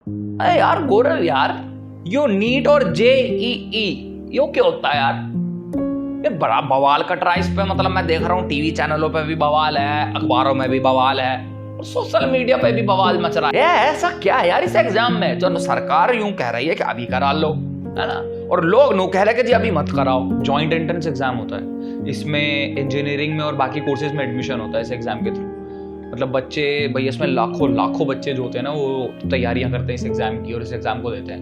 अरे यार गौरव यार, यो नीट और जेईई यो क्या होता है यार? ये बड़ा बवाल कट रहा है इस पे। मतलब मैं देख रहा हूँ टीवी चैनलों पे भी बवाल है, अखबारों में भी बवाल है, और सोशल मीडिया पे भी बवाल मच रहा है। ये ऐसा क्या है यार इस एग्जाम में जो सरकार यूं कह रही है कि अभी करा लो, है ना, और लोग यूं कह रहे हैं कि जी अभी मत कराओ। जॉइंट एंट्रेंस एग्जाम होता है, इसमें इंजीनियरिंग में और बाकी कोर्सेज में एडमिशन होता है इस एग्जाम के थ्रू। मतलब बच्चे भाई इसमें लाखों बच्चे जो होते हैं ना वो तैयारियां करते हैं इस एग्जाम की और इस एग्जाम को देते हैं।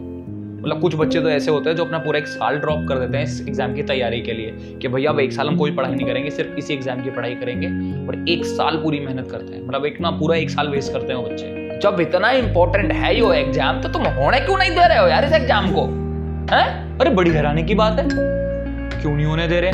मतलब कुछ बच्चे तो ऐसे होते हैं जो अपना पूरा एक साल ड्रॉप कर देते हैं इस एग्जाम की तैयारी के लिए कि भैया अब एक साल हम कोई पढ़ाई नहीं करेंगे, सिर्फ इसी एग्जाम की पढ़ाई करेंगे, और एक साल पूरी मेहनत करते हैं। मतलब एक ना पूरा एक साल वेस्ट करते हैं वो बच्चे। जब इतना इंपॉर्टेंट है ये एग्जाम तो तुम होने क्यों नहीं दे रहे हो यार इस एग्जाम को? हैं? अरे बड़ी हैरानी की बात है, क्यों नहीं होने दे रहे?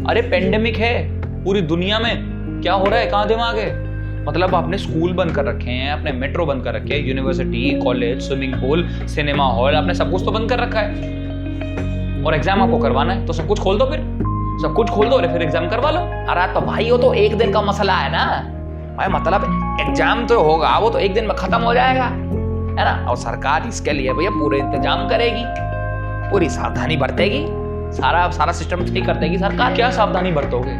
अरे पेंडेमिक है पूरी दुनिया में, क्या हो रहा है, कहाँ दिमाग है? मतलब आपने स्कूल बंद कर रखे हैं, आपने मेट्रो बंद कर रखे हैं, university, college, swimming pool, cinema hall, आपने सब कुछ तो बंद कर रखा है, और एग्जाम आपको करवाना है तो सब कुछ खोल दो, फिर सब कुछ खोल दो और फिर एग्जाम करवा लो। अरे तो भाई वो तो एक दिन का मसला है ना भाई, मतलब एग्जाम तो होगा वो तो एक दिन में खत्म हो जाएगा, है ना, और सरकार इसके लिए भैया पूरे इंतजाम करेगी, पूरी सावधानी बरतेगी, सारा सिस्टम ठीक कर देगी सरकार। क्या सावधानी बरतोगे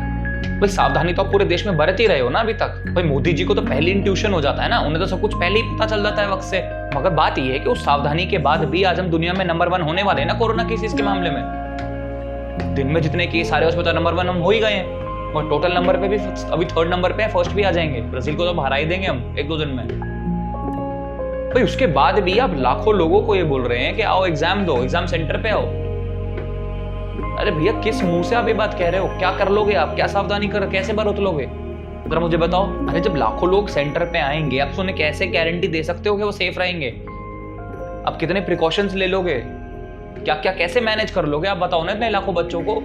भाई? सावधानी तो आप पूरे देश में बरत ही रहे हो ना अभी तक। भाई मोदी जी को तो पहले इंट्यूशन हो जाता है ना, उन्हें तो सब कुछ पहले ही पता चल जाता है वक्त से। मगर बात यह है कि उस सावधानी के बाद भी आज हम दुनिया में नंबर 1 होने वाले हैं ना कोरोना केसेस के मामले में। दिन में जितने केस आ रहे हैं उसमें तो नंबर 1 हम हो ही गए हैं, और टोटल नंबर पे भी अभी 3rd नंबर पे है, फर्स्ट भी आ जाएंगे। ब्राजील को तो हरा ही देंगे हम 1-2 दिन में। भाई उसके बाद भी आप लाखों लोगों को ये बोल रहे हैं कि आओ एग्जाम दो, एग्जाम सेंटर पे आओ। अरे भैया किस मुंह से आप ये बात कह रहे हो? क्या कर लोगे आप? क्या सावधानी कर, कैसे बरत लोगे जरा मुझे बताओ। अरे जब लाखों लोग सेंटर पे आएंगे आप उन्हें कैसे गारंटी दे सकते हो कि वो सेफ रहेंगे? आप कितने प्रिकॉशंस ले लोगे? क्या क्या कैसे मैनेज कर लोगे आप बताओ ना इतने लाखों बच्चों को।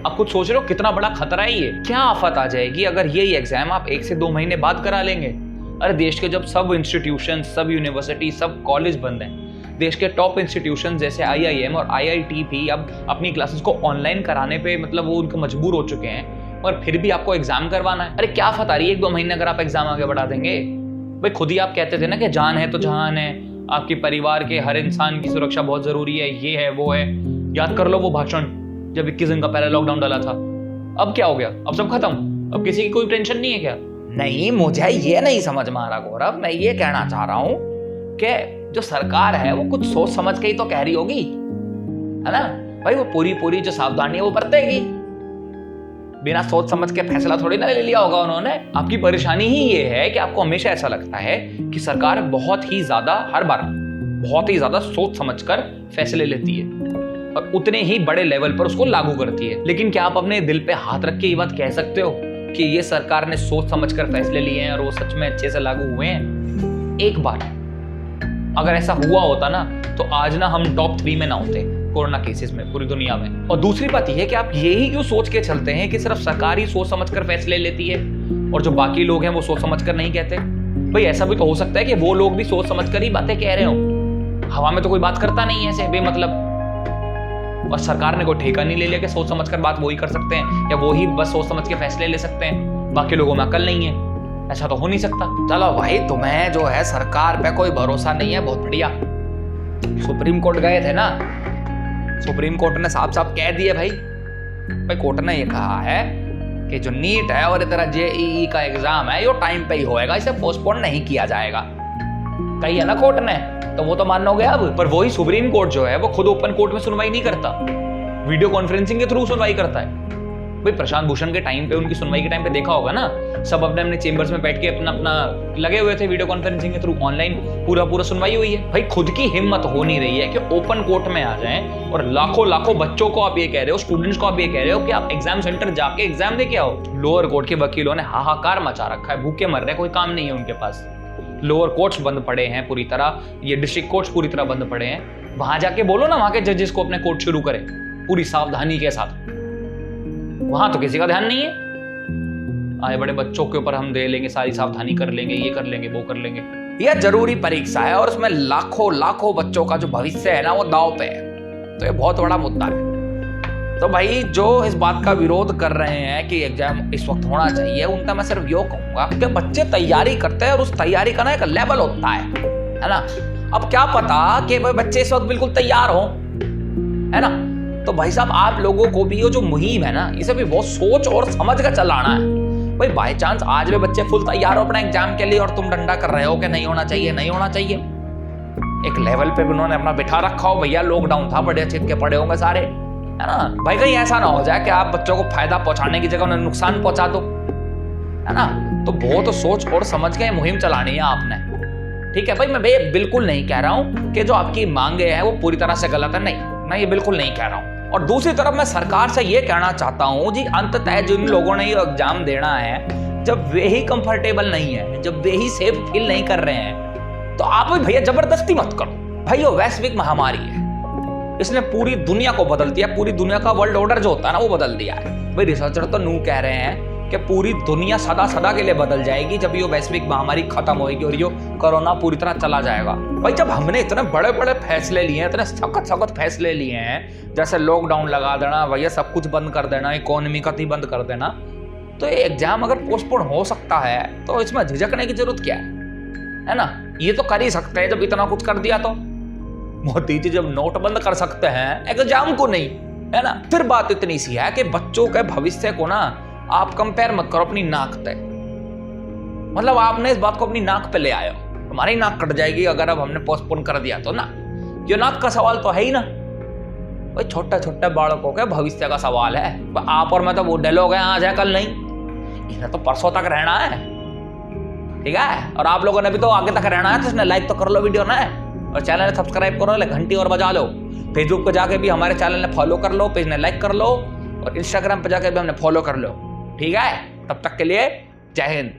आप खुद सोच रहे हो कितना बड़ा खतरा है ये। क्या आफत आ जाएगी अगर यही एग्जाम आप 1 से 2 महीने बाद करा लेंगे? अरे देश के जब सब इंस्टीट्यूशन, सब यूनिवर्सिटी, सब कॉलेज बंद हैं, देश के टॉप इंस्टीट्यूशन जैसे IIM और IIT भी अब अपनी क्लासेस को ऑनलाइन कराने पे मतलब वो उनको मजबूर हो चुके हैं, और फिर भी आपको एग्जाम करवाना है। अरे क्या फत आ रही है 1-2 महीने अगर आप एग्जाम आगे बढ़ा देंगे? भाई खुद ही आप कहते थे ना कि जान है तो जहान है, आपके परिवार के हर इंसान की सुरक्षा बहुत जरूरी है, ये है वो है। याद कर लो वो भाषण जब 21 दिन का पहला लॉकडाउन डाला था। अब क्या हो गया? अब सब खत्म, अब किसी की कोई टेंशन नहीं है क्या? नहीं, मुझे ये नहीं समझ में आ रहा गौरव। मैं ये कहना चाह रहा हूँ कि जो सरकार है वो कुछ सोच समझ के ही तो कह रही होगी, है ना भाई। वो पूरी जो सावधानी है वो बरतेगी, बिना सोच समझ के फैसला थोड़ी ना ले लिया होगा उन्होंने। आपकी परेशानी ही ये है कि आपको हमेशा ऐसा लगता है कि सरकार बहुत ही ज्यादा हर बार बहुत ही ज्यादा सोच समझकर फैसले लेती है और उतने ही बड़े लेवल पर उसको लागू करती है। लेकिन क्या आप अपने दिल पे हाथ रख के ये बात कह सकते हो कि ये सरकार ने सोच समझकर फैसले लिए हैं और वो सच में अच्छे से लागू हुए हैं? एक बार अगर ऐसा हुआ होता ना तो आज ना हम टॉप 3 में ना होते कोरोना केसेस में पूरी दुनिया में। और दूसरी बात यह है कि आप यही क्यों सोच के चलते हैं कि सिर्फ सरकार ही सोच समझकर फैसले लेती है और जो बाकी लोग हैं वो सोच समझकर नहीं कहते? भाई ऐसा भी तो हो सकता है कि वो लोग भी सोच समझकर ही बातें कह रहे हो। हवा में तो कोई बात करता नहीं है ऐसे बेमतलब, और सरकार ने कोई ठेका नहीं ले लिया कि सोच समझकर बात वही कर सकते हैं या वो ही बस सोच समझ के फैसले ले सकते हैं, बाकी लोगों में अकल नहीं है। ऐसा तो हो नहीं सकता। चलो भाई तुम्हें जो है सरकार पे कोई भरोसा नहीं है, बहुत बढ़िया। सुप्रीम कोर्ट गए थे ना, सुप्रीम कोर्ट ने साफ साफ कह दिए भाई कोर्ट ने ये कहा है कि जो नीट है और इधर जेईई का एग्जाम है ये टाइम पे ही होएगा, इसे पोस्टपोन नहीं किया जाएगा। कही है ना कोर्ट ने, तो वो तो मानोगे अब। पर वही सुप्रीम कोर्ट जो है वो खुद ओपन कोर्ट में सुनवाई नहीं करता, वीडियो कॉन्फ्रेंसिंग के थ्रू सुनवाई करता है। भाई प्रशांत भूषण के टाइम पे, उनकी सुनवाई के टाइम पे देखा होगा ना, सब अपने अपने चेंबर्स में बैठ के अपना लगे हुए थे, वीडियो कॉन्फ्रेंसिंग के थ्रू ऑनलाइन पूरा सुनवाई हुई है। भाई खुद की हिम्मत हो नहीं रही है कि ओपन कोर्ट में आ जाएं और लाखों बच्चों को आप ये कह रहे हो, स्टूडेंट्स को आप ये कह रहे हो कि आप एग्जाम सेंटर जाके एग्जाम दे के आओ। लोअर कोर्ट के वकीलों ने हाहाकार मचा रखा है, भूखे मर रहे, कोई काम नहीं है उनके पास। लोअर कोर्ट्स बंद पड़े हैं पूरी तरह, ये डिस्ट्रिक्ट कोर्ट्स पूरी तरह बंद पड़े हैं। वहां जाके बोलो ना वहां के जजेस को अपने कोर्ट शुरू करें पूरी सावधानी के साथ, वहां तो किसी का ध्यान नहीं है। आए बड़े बच्चों के ऊपर हम दे लेंगे, सारी सावधानी कर लेंगे, ये कर लेंगे, वो कर लेंगे। यह जरूरी परीक्षा है और उसमें लाखों बच्चों का जो भविष्य है ना वो दांव पे है, तो ये बहुत बड़ा मुद्दा है। तो भाई जो इस बात का विरोध कर रहे हैं कि एग्जाम इस वक्त होना चाहिए, उनका मैं सिर्फ यो कहूंगा कि बच्चे तैयारी करते हैं और उस तैयारी का ना एक लेवल होता है ना। अब क्या पता कि भाई बच्चे इस वक्त बिल्कुल तैयार हो, है ना। तो भाई साहब आप लोगों को भी ये जो मुहिम है ना, इसे भी बहुत सोच और समझ कर चलाना है। भाई बाय चांस आज भी बच्चे फुल तैयार हो अपना एग्जाम के लिए और तुम डंडा कर रहे हो कि नहीं होना चाहिए, नहीं होना चाहिए। एक लेवल पे भी उन्होंने अपना बिठा रखा हो, भैया लॉकडाउन था, बड़े अच्छे के पड़े होंगे सारे, है ना। भाई कहीं ऐसा ना हो जाए कि आप बच्चों को फायदा पहुंचाने की जगह उन्हें नुकसान पहुंचा दो, है ना। तो बहुत सोच और समझ के मुहिम चलानी है आपने, ठीक है भाई। मैं बिल्कुल नहीं कह रहा हूं कि जो आपकी मांगे हैं वो पूरी तरह से गलत है, नहीं, मैं ये बिल्कुल नहीं कह रहा हूं। और दूसरी तरफ मैं सरकार से ये कहना चाहता हूं जी, अंततः जिन लोगों ने ये एग्जाम देना है, जब वे ही कंफर्टेबल नहीं है, जब वे ही सेफ फील नहीं कर रहे हैं, तो आप भी भैया जबरदस्ती मत करो। भाई ये वैश्विक महामारी है, इसने पूरी दुनिया को बदल दिया, पूरी दुनिया का वर्ल्ड ऑर्डर जो होता है ना वो बदल दिया है। भाई रिसर्चर तो न्यू कह रहे हैं कि पूरी दुनिया सदा सदा के लिए बदल जाएगी जब ये वैश्विक महामारी खत्म होगी और ये कोरोना पूरी तरह चला जाएगा। भाई जब हमने इतने बड़े बड़े फैसले लिए हैं, इतने सख्त सख्त फैसले लिए हैं, जैसे लॉकडाउन लगा देना, भैया सब कुछ बंद कर देना, इकोनॉमी का बंद कर देना, तो ये एग्जाम अगर पोस्टपोन हो सकता है तो इसमें झिझकने की जरूरत क्या है ना। ये तो कर ही सकते हैं, जब इतना कुछ कर दिया तो। मोदी जी जब नोट बंद कर सकते हैं, एग्जाम को नहीं, है ना। फिर बात इतनी सी है कि बच्चों के भविष्य को ना आप कंपेयर मत करो अपनी नाक पे। मतलब आपने इस बात को अपनी नाक पे ले आए हो, हमारी नाक कट जाएगी अगर अब हमने पोस्टपोन कर दिया तो ना। ये नाक का सवाल तो है ही ना भाई, छोटे छोटे बालकों के भविष्य का सवाल है। आप और मैं तो बूढ़े लोग हैं, आज है कल नहीं, इन्हें तो परसों तक रहना है, ठीक है। और आप लोगों ने भी तो आगे तक रहना है, तो इसने लाइक तो कर लो वीडियो ना, और चैनल सब्सक्राइब करो, घंटी और बजा लो। फेसबुक पे जाके भी हमारे चैनल ने फॉलो कर लो, पेज ने लाइक कर लो, और इंस्टाग्राम पे जाके भी हमने फॉलो कर लो, ठीक है। तब तक के लिए जय हिंद।